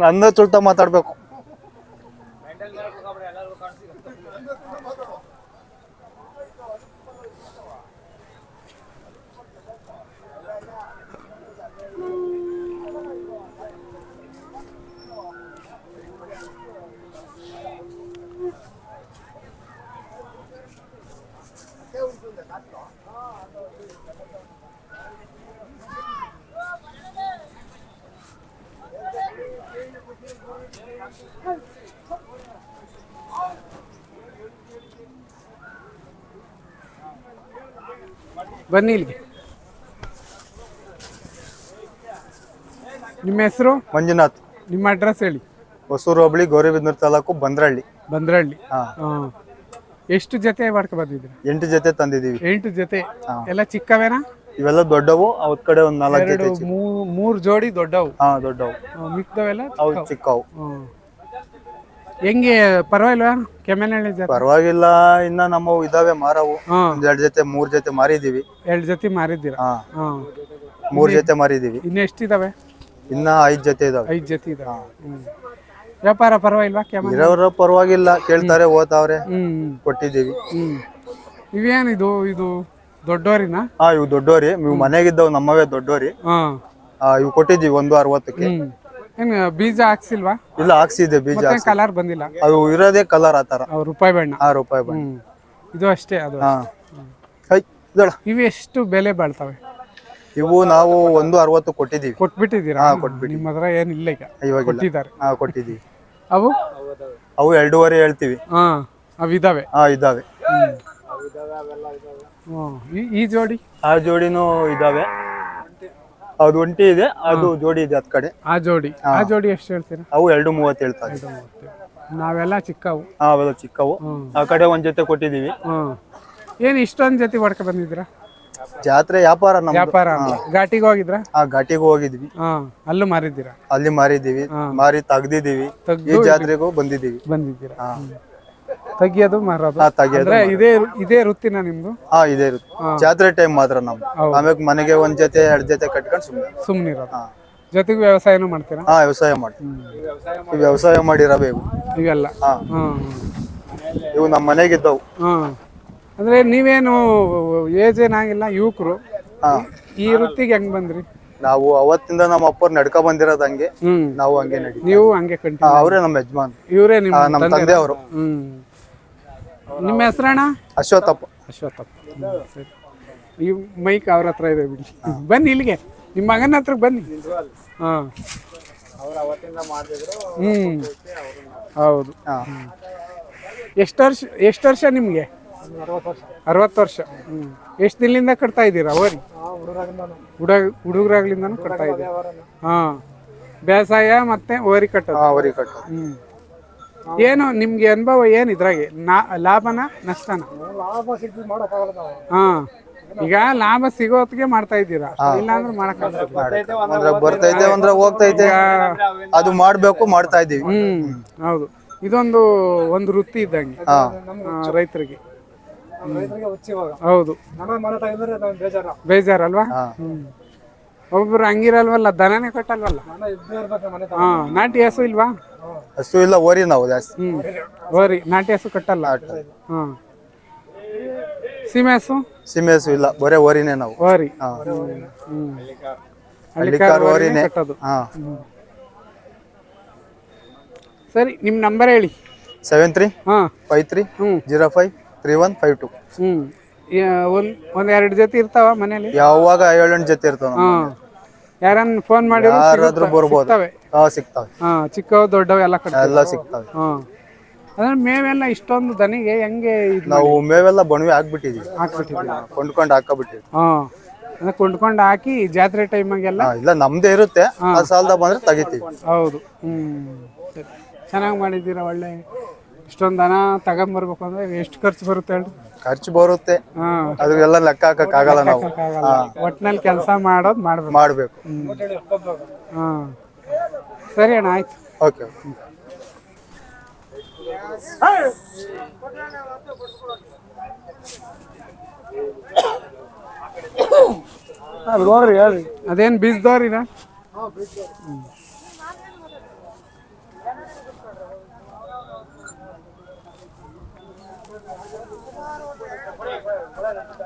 ನನ್ನ ಚುಲ್ತಾ ಮಾತಾಡ್ಬೇಕು. ಬನ್ನಿ ಇಲ್ಲಿಗೆ. ನಿಮ್ಮ ಹೆಸರು? ಮಂಜುನಾಥ್. ನಿಮ್ಮ ಅಡ್ರೆಸ್ ಹೇಳಿ. ಹೊಸೂರು ಹೋಬಳಿ ಗೌರಿಬಿದನೂರು ತಾಲೂಕು ಬಂದ್ರಳ್ಳಿ. ಬಂದ್ರಳ್ಳಿ. ಎಷ್ಟು ಜೊತೆ ಮಾಡ್ಕೊ ಬಂದಿದ್ರಿ? 8 ಜೊತೆ ತಂದಿದೀವಿ. 8 ಜೊತೆ. ಎಲ್ಲ ಚಿಕ್ಕವೇನಾ? ಇವೆಲ್ಲ ದೊಡ್ಡವು. ಅವತ್ ಕಡೆ ಒಂದ್ 4 ಜೊತೆ. 3 ಜೋಡಿ ದೊಡ್ಡವು. ದೊಡ್ಡವು. ಮಿಕ್ಕದವೆಲ್ಲ ಚಿಕ್ಕವು. ಹೆಂಗೆ ಪರವಾಗಿಲ್ವಾ? ಕೆಮ್ಮನಹಳ್ಳಿ ಜಾತ್ರೆ ಪರವಾಗಿಲ್ಲ. ಇನ್ನ ನಮ್ಮವು ಇದಾವೆ ಮಾರವು. 2 ಜೊತೆ 3 ಜೊತೆ ಮಾರಿದೀವಿ. 2 ಜೊತೆ ಮಾರಿದ್ದೀರಾ? 3 ಜೊತೆ ಮಾರಿದೀವಿ. ಇನ್ನು ಎಷ್ಟಿದಾವೆ? ಇನ್ನ 5 ಜೊತೆ ಇದಾವೆ. 5 ಜೊತೆ ಇದಾವೆ. ವ್ಯಾಪಾರ ಪರವಾಗಿಲ್ವಾ? ಇರೋರ ಪರವಾಗಿಲ್ಲ, ಕೇಳ್ತಾರೆ, ಓದ್ತಾವ್ರೆ, ಕೊಟ್ಟಿದ್ದೀವಿ. ಇವೇನಿದು? ಇದು ದೊಡ್ಡೋರಿನಾ? ಇವು ದೊಡ್ಡೋರಿ. ಇವು ಮನೆಗಿದ್ದವು ನಮ್ಮವೇ ದೊಡ್ಡೋರಿ. ಇವು ಕೊಟ್ಟಿದ್ದೀವಿ 160ಕ್ಕೆ. ಏನ್ ಬೀಜ ಹಾಕ್ಸಿಲ್ವಾ? ಇಲ್ಲ, ಹಾಕ್ಸಿದ್ದೆ ಬೀಜ. ಕಲರ್ ಬಂದಿಲ್ಲ. ಅದು ಇರೋದೇ ಕಲರ್ ಆತರ. ರೂಪಾಯಿ ಬಣ್ಣ. ರೂಪಾಯಿ ಬಣ್ಣ. ಇದು ಅಷ್ಟೇ. ಅದು ಇವು ಎಷ್ಟು ಬೆಲೆ ಬಾಳ್ತವೆ? ಇವು ನಾವು 160 ಕೊಟ್ಟಿದ್ದೀವಿ. ಕೊಟ್ಬಿಟ್ಟಿದ್ದೀರಾ? ನಿಮ್ಮ ಹತ್ರ ಏನಿಲ್ಲ ಈಗ? ಇವಾಗ ಕೊಟ್ಟಿದ್ದಾರೆ. ಕೊಟ್ಟಿದ್ದೀವಿ. ಅವು 2.5 ಹೇಳ್ತೀವಿ. ಅವು ಇದಾವೆ. ಇದಾವೆ. ಈ ಜೋಡಿ? ಆ ಜೋಡಿನೂ ಇದಾವೆ. ಅದು ಒಂಟಿ ಇದೆ, ಅದು ಜೋಡಿ ಇದೆ ಅದ್ ಕಡೆ. ಆ ಜೋಡಿ ಎಷ್ಟು ಹೇಳ್ತೀರಾ? ಅವು 2.30 ಹೇಳ್ತಾರೆ. ನಾವೆಲ್ಲ ಚಿಕ್ಕವು. ಅವೆಲ್ಲ ಚಿಕ್ಕವು. ಆ ಕಡೆ 1 ಜೊತೆ ಕೊಟ್ಟಿದೀವಿ. ಏನ್ ಇಷ್ಟೊಂದ್ ಜೊತೆ ಹೊಡ್ಕ ಬಂದಿದ್ದೀರಾ? ಜಾತ್ರೆ ವ್ಯಾಪಾರ. ವ್ಯಾಪಾರ. ಘಾಟಿಗೆ ಹೋಗಿದ್ರಾ? ಘಾಟಿಗೂ ಹೋಗಿದ್ವಿ. ಅಲ್ಲೂ ಮಾರಿದ್ದೀರಾ? ಅಲ್ಲಿ ಮಾರಿದೀವಿ, ಮಾರಿ ತೆಗ್ದಿದೀವಿ. ಈ ಜಾತ್ರೆಗೂ ಬಂದಿದ್ದೀರಾ? ತೆಗಿಯೋದು ಮಾರೋದು ಇದೇ ವೃತ್ತಿನ ನಿಮ್ದು? ಇದೇ ಇರುತ್ತೆ. ಜಾತ್ರೆ ಟೈಮ್ ಮಾತ್ರ ನಮ್ದು. ಆಮೇಲೆ ಮನೆಗೆ 1 ಜೊತೆ 2 ಜೊತೆ ಕಟ್ಕೊಂಡು ಸುಮ್ನಿರೋದು. ಜೊತೆಗೆ ವ್ಯವಸಾಯನೂ ಮಾಡ್ತೀರಾ? ವ್ಯವಸಾಯ ಮಾಡ್ತೀವಿ. ವ್ಯವಸಾಯ ಮಾಡಿರಬೇಕು ಇವೆಲ್ಲ. ಇವು ನಮ್ಮ ಮನೆಗಿದ್ದವು. ಅಂದ್ರೆ ನೀವೇನು ಏಜ್ ಏನಾಗಿಲ್ಲ, ಯುವಕರು. ಈ ವೃತ್ತಿಗೆ ಹೆಂಗ್ ಬಂದ್ರಿ? ನಾವು ಅವತ್ತಿಂದ ನಮ್ಮ ಅಪ್ಪರ್ ನಡ್ಕ ಬಂದಿರೋದು ಹಂಗೆ. ನಾವು ಹಂಗೆ ನಡಿ. ನೀವು ಹಂಗೆ ಕಂಟಿನ್ಯೂ? ಅವರೇ ನಮ್ಮ ಯಜಮಾನ್. ಇವರೇ ನಮ್ಮ ತಂದೆ ಅವರು. ನಿಮ್ಮ ಹೆಸರಣ್ಣ? ಅಶ್ವತ್ಥಪ್ಪ. ಸರಿ. ಈ ಮೈಕ್ ಅವ್ರ ಹತ್ರ ಇದೆ ಬಿಡಿ. ಬನ್ನಿ ಇಲ್ಲಿಗೆ, ನಿಮ್ಮ ಮಗನ ಹತ್ರ ಬನ್ನಿ. ಹೌದು. ಎಷ್ಟು ವರ್ಷ ನಿಮ್ಗೆ? 60 ವರ್ಷ. ಎಷ್ಟು ದಿನದಿಂದ ಕಟ್ತಾ ಇದ್ದೀರಾ ಓರಿ? ಹುಡುಗರಾಗ್ಲಿಂದಾನು ಕಟ್ತಾ ಇದ್ದೀರಾ? ಬೇಸಾಯ ಮತ್ತೆ ಓರಿ ಕಟ್ಟೋದು. ಏನು ನಿಮ್ಗೆ ಅನುಭವ ಏನು ಇದ್ರಾಗೆ? ಲಾಭನ ನಷ್ಟನ? ಈಗ ಲಾಭ ಸಿಗೋತ್ಗೆ ಮಾಡ್ತಾ ಇದ್ದೀರಾ, ಇಲ್ಲಾಂದ್ರೆ ಮಾಡಕ್ಕಾಗಲ್ಲ. ಬರ್ತೈತೆ ಅಂದ್ರೆ ಹೋಗ್ತೈತೆ, ಅದು ಮಾಡ್ಬೇಕು, ಮಾಡ್ತಾ ಇದೀವಿ. ಹೌದು. ಇದೊಂದು ವೃತ್ತಿ ಇದ್ದಂಗೆ ರೈತರಿಗೆ. ಹೌದು. ಬೇಜಾರಲ್ವಾ? ಒಬ್ಬರು ಹಂಗಿರಲ್ವಲ್ಲ, ದನನೇ ಕಟ್ಟಲ್ವಲ್ಲ. ನಾಟಿ ಹಸು ಇಲ್ವಾ? ಹಸು ಇಲ್ಲ, ಓರಿ ನಾವು ಜಾಸ್ತಿ. ಓರಿ. ನಾಟಿ ಹಸು ಕಟ್ಟಲ್ಲ. ಸೀಮೆ ಹಸು ಇಲ್ಲ, ಬರೇ ಓರಿನೇ ನಾವು. ಓರಿ. ಹಳ್ಳಿಕಾರ ಓರಿನೇ ಕಟ್ಟೋದು. ಸರಿ, ನಿಮ್ ನಂಬರ್ ಹೇಳಿ. 7353053152. ಒಂದ್ 2 ಜೊತೆ ಇರ್ತಾವ ಮನೇಲಿ? ಯಾವಾಗ 7-8 ಜೊತೆ ಇರ್ತಾವ. ಯಾರನ್ನ ಫೋನ್ ಮಾಡಿ ಬರ್ಬೋದು. ಸಿಗ್ತಾವೆ. ಚಿಕ್ಕವು ದೊಡ್ಡವು ಎಲ್ಲ ಸಿಗ್ತಾವೆ. ಅಂದ್ರೆ ಮೇವೆಲ್ಲ ಇಷ್ಟೊಂದು ದನಿಗೆ ಹೆಂಗೆ? ನಾವು ಮೇವೆಲ್ಲ ಬಣವೆ ಹಾಕ್ಬಿಟ್ಟಿದೀವಿ. ಕೊಂಡ್ಕೊಂಡು ಹಾಕಬಿಟ್ಟಿವಿ. ಅಂದ್ರೆ ಕೊಂಡ್ಕೊಂಡು ಹಾಕಿ ಜಾತ್ರೆ ಟೈಮಾಗೆಲ್ಲ? ಇಲ್ಲ, ನಮ್ದೇ ಇರುತ್ತೆ. ಸಾಲದ ಬಂದ್ರೆ ತೆಗಿತೀವಿ. ಹೌದು. ಚೆನ್ನಾಗಿ ಮಾಡಿದ್ದೀರಾ. ಒಳ್ಳೆ. ಇಷ್ಟೊಂದು ದನ ತಗೊಂಬರ್ಬೇಕು ಅಂದ್ರೆ ಎಷ್ಟು ಖರ್ಚು ಬರುತ್ತೆ ಹೇಳಿ? ಖರ್ಚು ಬರುತ್ತೆ, ಅದೆಲ್ಲ ಲೆಕ್ಕ ಹಾಕಕ್ಕಾಗಲ್ಲ ನಾವು. ಒಟ್ಟಿನಲ್ಲಿ ಕೆಲಸ ಮಾಡ್ಬೇಕು. ಸರಿ ಅಣ್ಣ, ಆಯ್ತು. ಓಕೆ. ಅದೇನ್ ಬೀಜದವ್ರಿನ?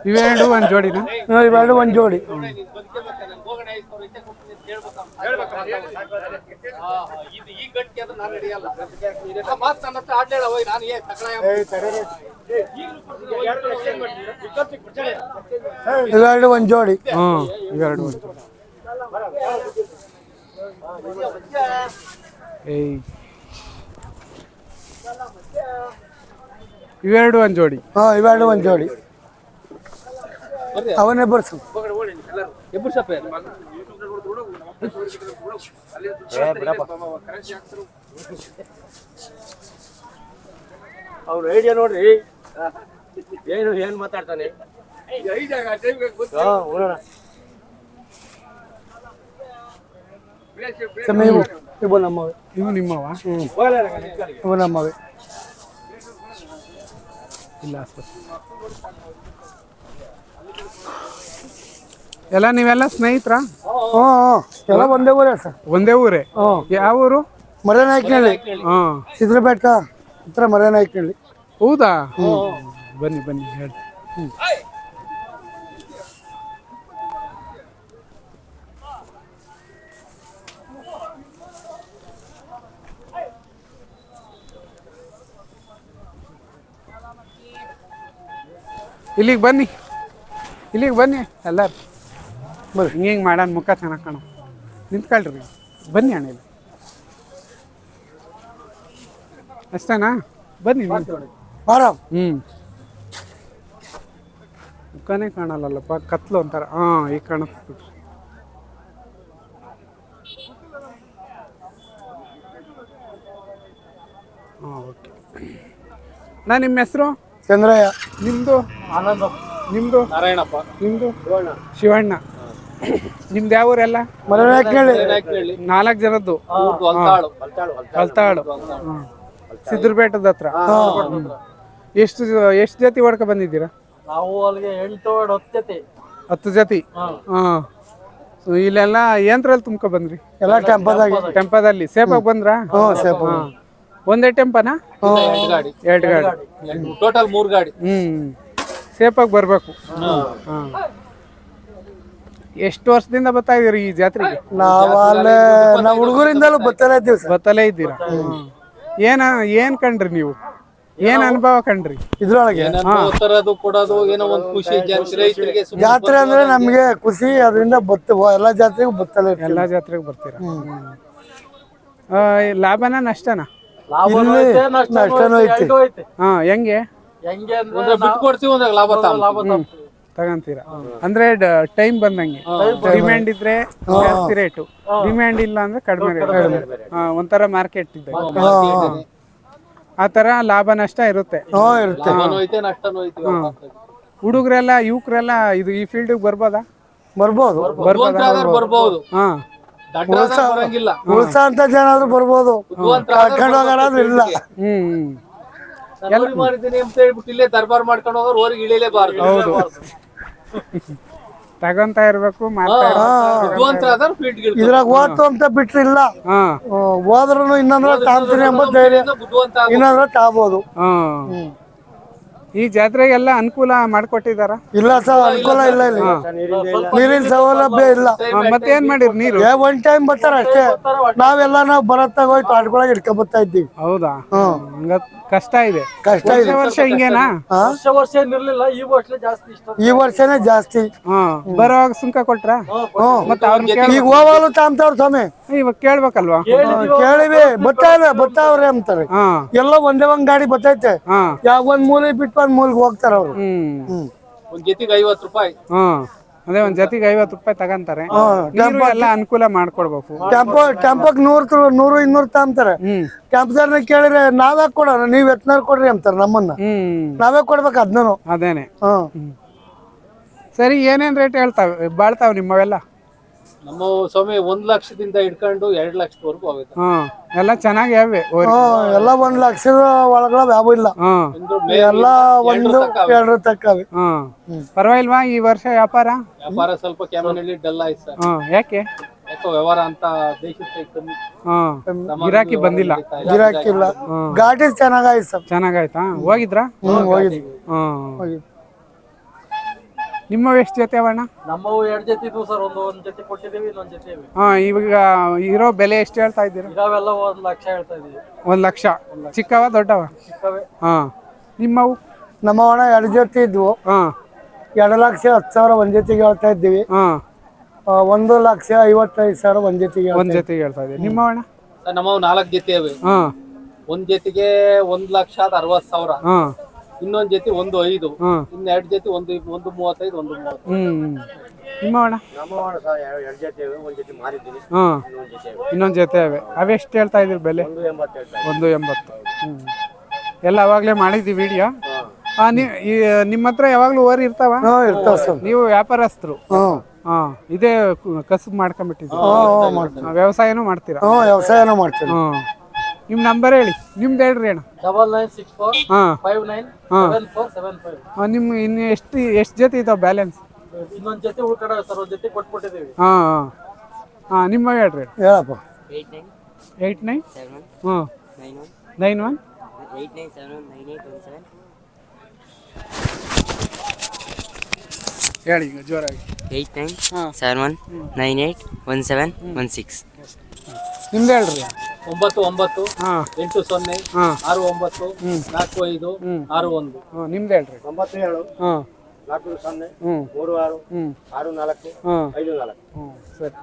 ಇವೆರಡು ಒಂದ್ ಜೋಡಿನ? ಇವೆರಡು ಒಂದ್ ಜೋಡಿ. ಇವೆರಡು ಒಂದ್ ಜೋಡಿ. ಇವೆರಡು ಒಂದ್ ಜೋಡಿ. ಇವೆರಡು ಒಂದ್ ಜೋಡಿ. ಇವೆರಡು ಒಂದ್ ಜೋಡಿ. ಅವನೇ ಬರ್ಸು. ಅವ್ರ ಐಡಿಯಾ ನೋಡ್ರಿ, ಏನ್ ಮಾತಾಡ್ತಾನೆ. ಇವು ನಮ್ಮವೆ. ಇವು ನಿಮ್ಮವ? ಇವು ನಮ್ಮವೆ. ಇಲ್ಲ ಎಲ್ಲ ನೀವೆಲ್ಲ ಸ್ನೇಹಿತರ? ಎಲ್ಲ ಒಂದೇ ಊರೇ ಸರ್. ಒಂದೇ ಊರೇ? ಯಾವ ಊರು? ಮರೇನಾಯ್ಕನಹಳ್ಳಿ. ಸಿದ್ರಬೆಟ್ಟ ಹತ್ರ ಮರೇನಾಯ್ಕನಹಳ್ಳಿ. ಹೌದಾ? ಬನ್ನಿ ಬನ್ನಿ ಹೇಳಿ. ಇಲ್ಲಿಗೆ ಬನ್ನಿ, ಇಲ್ಲಿಗೆ ಬನ್ನಿ ಎಲ್ಲರೂ. ಬರ್ರಿ, ಹಿಂಗೆ ಮಾಡೋಣ, ಮುಖ ಚೆನ್ನಾಗಿ ಕಾಣೋ. ನಿಂತ್ಕೊಳ್ರಿ, ಬನ್ನಿ ಅಣ್ಣ ಇಲ್ಲಿ. ಅಷ್ಟೇನಾ? ಬನ್ನಿ. ಮುಖನೇ ಕಾಣಲ್ಲಪ್ಪ, ಕತ್ಲು ಅಂತಾರ. ಈಗ ಕಾಣಿಸ್ಬಿಟ್ರಿ. ಓಕೆ. ನಿಮ್ಮ ಹೆಸರು? ಚಂದ್ರಯ್ಯ. ನಿಮ್ದು? ಆನಂದ. ನಿಮ್ದು? ನಾರಾಯಣಪ್ಪ. ನಿಮ್ದು? ಶಿವಣ್ಣ. ನಿಮ್ದು ಯಾವ ಊರೆಲ್ಲ? ಮರೇನಾಯ್ಕನಹಳ್ಳಿ. 4 ಜನದ್ದು? ಕಲ್ತಾಳು. ಸಿದ್ರಬೇಟದ ಹತ್ರ. ಎಷ್ಟು ಜೊತೆ ಹೊಡ್ಕ ಬಂದಿದ್ದೀರಾ? ನಾವು ಅಲ್ಲಿಗೆ 8-10 ಜೊತೆ. 10 ಜೊತೆ. ಇಲ್ಲೆಲ್ಲ ಯಂತ್ರಲ್ಲಿ ತುಂಬ್ಕೊ ಬಂದ್ರಿ? ಎಲ್ಲ ಟೆಂಪದಲ್ಲಿ ಸೇಫಾಗಿ ಬಂದ್ರಾ? ಒಂದೇ ಟೆಂಪನಾ? 2 ಗಾಡಿ. 2 ಗಾಡಿ. ಟೋಟಲ್ 3 ಗಾಡಿ. ಸೇಫಾಗಿ ಬರ್ಬೇಕು. ಎಷ್ಟು ವರ್ಷದಿಂದ ಬರ್ತಾ ಇದೀರಿ ಈ ಜಾತ್ರೆಗೆ? ನಾವು ಹುಡುಗರಿಂದಲೂ ಬತ್ತಲೇ ಇದ್ದೀರಾ? ಏನ್ ಕಂಡ್ರಿ ನೀವು? ಏನ್ ಅನುಭವ ಕಂಡ್ರಿ ಇದ್ರೊಳಗೆ? ತರದು ಕೊಡೋದು ಏನೋ ಒಂದು ಖುಷಿ. ಜಾತ್ರೆ ಅಂದ್ರೆ ನಮ್ಗೆ ಖುಷಿ. ಅದರಿಂದ ಎಲ್ಲಾ ಜಾತ್ರೆಗೂ ಬತ್ತಲೇ. ಎಲ್ಲಾ ಜಾತ್ರೆಗೆ ಬರ್ತೀರಾ? ಲಾಭನ ನಷ್ಟನಾ? ನಷ್ಟನೂ ಐತಿ. ಹೆಂಗೆ ಬಿಟ್ಟು ಕೊಡ್ತೀವಿ, ಲಾಭ ತಗಂತೀರಾ? ಅಂದ್ರೆ ಟೈಮ್ ಬಂದಂಗೆ. ಡಿಮ್ಯಾಂಡ್ ಇದ್ರೆ ಜಾಸ್ತಿ ರೇಟು, ಡಿಮ್ಯಾಂಡ್ ಇಲ್ಲ ಅಂದ್ರೆ ಕಡಿಮೆ ರೇಟ್. ಒಂಥರ ಮಾರ್ಕೆಟ್ ಇದೆ, ಆ ತರ ಲಾಭ ನಷ್ಟ ಇರುತ್ತೆ. ಹುಡುಗರೆಲ್ಲ ಯುವಕರೆಲ್ಲ ಈ ಫೀಲ್ಡ್ ಬರ್ಬೋದಾ? ಬರ್ಬೋದು. ಉಳ್ಸ ಅಂತ ಜನ ಆದ್ರೂ ಬರ್ಬೋದು, ಕರ್ಕೊಂಡು ಹೋಗೋರಾದ್ರೂ ಇಲ್ಲ. ಇಲ್ಲೇ ದರ್ಬಾರ್ ಮಾಡ್ಕೊಂಡು ಹೋಗೋರು ಊರಿಗೆ ಇಳಿಲೇಬಾರ್ದು. ಹೌದು, ತಗೊಂತ ಇರ್ಬೇಕು. ಇದ್ರಾಗ ಓದ್ತು ಅಂತ ಬಿಟ್ರಿಲ್ಲ, ಹೋದ್ರು ಇನ್ನೊಂದ್ರ ತಾಂತೀನಿ ಎಂಬ ಧೈರ್ಯ, ಇನ್ನೊಂದ್ರ ತಾಬೋದು. ಈ ಜಾತ್ರೆಗೆಲ್ಲ ಅನುಕೂಲ ಮಾಡ್ಕೊಟ್ಟಿದಾರ? ಇಲ್ಲ ಸರ್, ಅನುಕೂಲ ಇಲ್ಲ. ಇಲ್ಲಿ ನೀರಿನ ಸೌಲಭ್ಯ ಇಲ್ಲ. ಮತ್ತೇನ್ ಮಾಡಿರಿ? ನೀರು ಒನ್ ಟೈಮ್ ಬರ್ತಾರ ಅಷ್ಟೇ. ನಾವೆಲ್ಲ ಬರತ್ತಾಗ ಹೋಗಿ ತೋಟಗೊಳಗೆ ಇಟ್ಕೊಂಡ್ ಬರ್ತಾ ಇದ್ದೀವಿ. ಹೌದಾ? ಕಷ್ಟ ಇದೆ. ವರ್ಷ ಹಿಂಗೇನಾ? ವರ್ಷ ಏನಿರ್ಲಿಲ್ಲ, ಈ ವರ್ಷನೇ ಜಾಸ್ತಿ. ಬರೋವಾಗ ಸುಂಕ ಕೊಟ್ರ? ಮತ್ತೆ ಈಗ ಹೋಗಲು ತಾಂತವ್ರ ಸ್ವಾಮಿ, ಇವಾಗ ಕೇಳ್ಬೇಕಲ್ವಾ? ಕೇಳಿವಿ, ಬರ್ತಾವ್ರೆ ಅಂತಾರೆ. ಎಲ್ಲ ಒಂದ್ ಗಾಡಿ ಬರ್ತೈತೆ. ಯಾವ ಒಂದ್ ಮೂಲೆ ಬಿಟ್ಟು ಒಂದ್ ಮೂಲೆಗೆ ಹೋಗ್ತಾರ ಅವ್ರು. ಒಂದ್ ಜೊತೆಗೆ 50 ರೂಪಾಯಿ. ಅದೇ ಒಂದ್ ಜೊತೆಗೆ 50 ರೂಪಾಯಿ ತಗಂತಾರೆ. ಎಲ್ಲ ಅನುಕೂಲ ಮಾಡ್ಕೊಡ್ಬೇಕು. ಟೆಂಪಕ್ 100-200 ತಾಂತಾರೆ. ಟೆಂಪರ್ನ ಕೇಳಿದ್ರೆ ನಾವೇ ಕೊಡೋಣ, ನೀವ್ ಎತ್ನಾರ್ ಕೊಡ್ರಿ ಅಂತಾರ ನಮ್ಮನ್ನ. ನಾವೇ ಕೊಡ್ಬೇಕು ಅದ್ನೂ. ಅದೇನೆ. ಸರಿ, ಏನೇನ್ ರೇಟ್ ಬಾಳ್ತಾವ್ ನಿಮ್ಮವೆಲ್ಲ? ನಮ್ಮ ಸ್ವಾಮಿ 1 ಲಕ್ಷದಿಂದ ಹಿಡ್ಕೊಂಡು 2 ಲಕ್ಷದವರೆಗೂ ಆಗುತ್ತೆ. ಎಲ್ಲ ಚೆನ್ನಾಗಿ ಯಾವೆ? ಎಲ್ಲ 1 ಲಕ್ಷದ ಒಳಗಳ ಯಾವ ಇಲ್ಲ, ಎಲ್ಲ 1-2 ತಕ್ಕವೆ. ಪರವಾಗಿಲ್ವಾ ಈ ವರ್ಷ ವ್ಯಾಪಾರ? ಸ್ವಲ್ಪ ಕ್ಯಾಮನಲ್ಲಿ ಡಲ್ ಆಯ್ತು ಸರ್. ಯಾಕೆ? ಸ್ವಲ್ಪ ವ್ಯವಹಾರ ಅಂತ ದೇಶಕ್ಕೆ ಕಮ್ಮಿ. ಗಿರಾಕಿ ಬಂದಿಲ್ಲ. ಗಿರಾಕಿಲ್ಲ. ಘಾಟಿ ಚೆನ್ನಾಗಾಯ್ತು ಸರ್. ಚೆನ್ನಾಗಾಯ್ತಾ? ಹೋಗಿದ್ರಾ? ಹೋಗಿದ್ವಿ. ನಿಮ್ಮವು ಎಷ್ಟು ಜೊತೆ ಅವಣ್ಣ? ನಮ್ಮವು 2 ಜೊತೆ ಇದ್ವು ಸರ್. ಒಂದ್ ಜೊತೆ ಕೊಟ್ಟಿದ್ದೀವಿ, ಇನ್ನೊಂದ್ ಜೊತೆ ಇವೆ. ಇವಾಗ ಇರೋ ಬೆಲೆ ಎಷ್ಟು ಹೇಳ್ತಾ ಇದ್ದೀರಾ? ಇದಾವೆಲ್ಲ 1 ಲಕ್ಷ ಹೇಳ್ತಾ ಇದೀವಿ. 1 ಲಕ್ಷ. ಚಿಕ್ಕವ ದೊಡ್ಡವ? ಚಿಕ್ಕವೇ. ನಿಮ್ಮವು? ನಮ್ಮವಣ 2 ಜೊತೆ ಇದ್ವು. 2,10,000 ಒಂದ್ ಜೊತೆಗೆ ಹೇಳ್ತಾ ಇದ್ದೀವಿ. 1,55,000 ಒಂದ್ ಜೊತೆಗೆ ಹೇಳ್ತಾ ಇದ್ದೀವಿ. ನಿಮ್ಮವಣ? ನಮ್ಮವು 4 ಜೊತೆ ಇವೆ. ಒಂದ್ ಜೊತೆಗೆ 1,60,000. ಇನ್ನೊಂದ್ ಜೊತೆ 1,5. ಇನ್ನು 2 ಜೊತೆ 1,35, 1,30. ನಿಮ್ಮವಣ? ಇನ್ನೊಂದ್ ಜೊತೆ ಅವೆ. ಅವೆಷ್ಟು ಹೇಳ್ತಾ ಇದ್ರಿ ಬೆಲೆ? 1,80. ಎಲ್ಲ ಅವಾಗ್ಲೇ ಮಾಡಿದ್ವಿ ವಿಡಿಯೋ. ನಿಮ್ಮ ಹತ್ರ ಯಾವಾಗ್ಲೂ ಓರಿ ಇರ್ತಾವ? ಇರ್ತಾವ ಸರ್. ನೀವು ವ್ಯಾಪಾರಸ್ಥರು? ಇದೇ ಕಸುಬು ಮಾಡ್ಕೊಂಡ್ಬಿಟ್ಟಿದ್ದೀವಿ. ವ್ಯವಸಾಯನೂ ಮಾಡ್ತೀರಾ? ವ್ಯವಸಾಯನೂ ಮಾಡ್ತೀವಿ. ನಿಮ್ ನಂಬರ್ ಹೇಳಿ. ನಿಮ್ದು ಹೇಳ್ರಿ ಅಣ್ಣ. 9964597475. ನಿಮ್ ಇನ್ನು ಎಷ್ಟು ಜೊತೆ ಇದಾವ ಬ್ಯಾಲೆನ್ಸ್? ಇನ್ನೊಂದ್ ಜೊತೆ ಉಳ್ಕಡ ಸರ್. ಒಂದ್ ಜೊತೆ ಕೊಟ್ಬಿಟ್ಟಿದ್ದೀವಿ. ನಿಮ್ಮ ಹೇಳ್ರಿ. ಹೇಳಪ್ಪ. 89 91 ಹೇಳಿ ಈಗ ಜೋರಾಗಿ. 8971981716. ನಿಮ್ದು ಹೇಳ್ರಿ. 99 80 69 45 41. ನಿಮ್ದು ಹೇಳ್ರಿ. 97 40 36 54 54. ಸರಿ.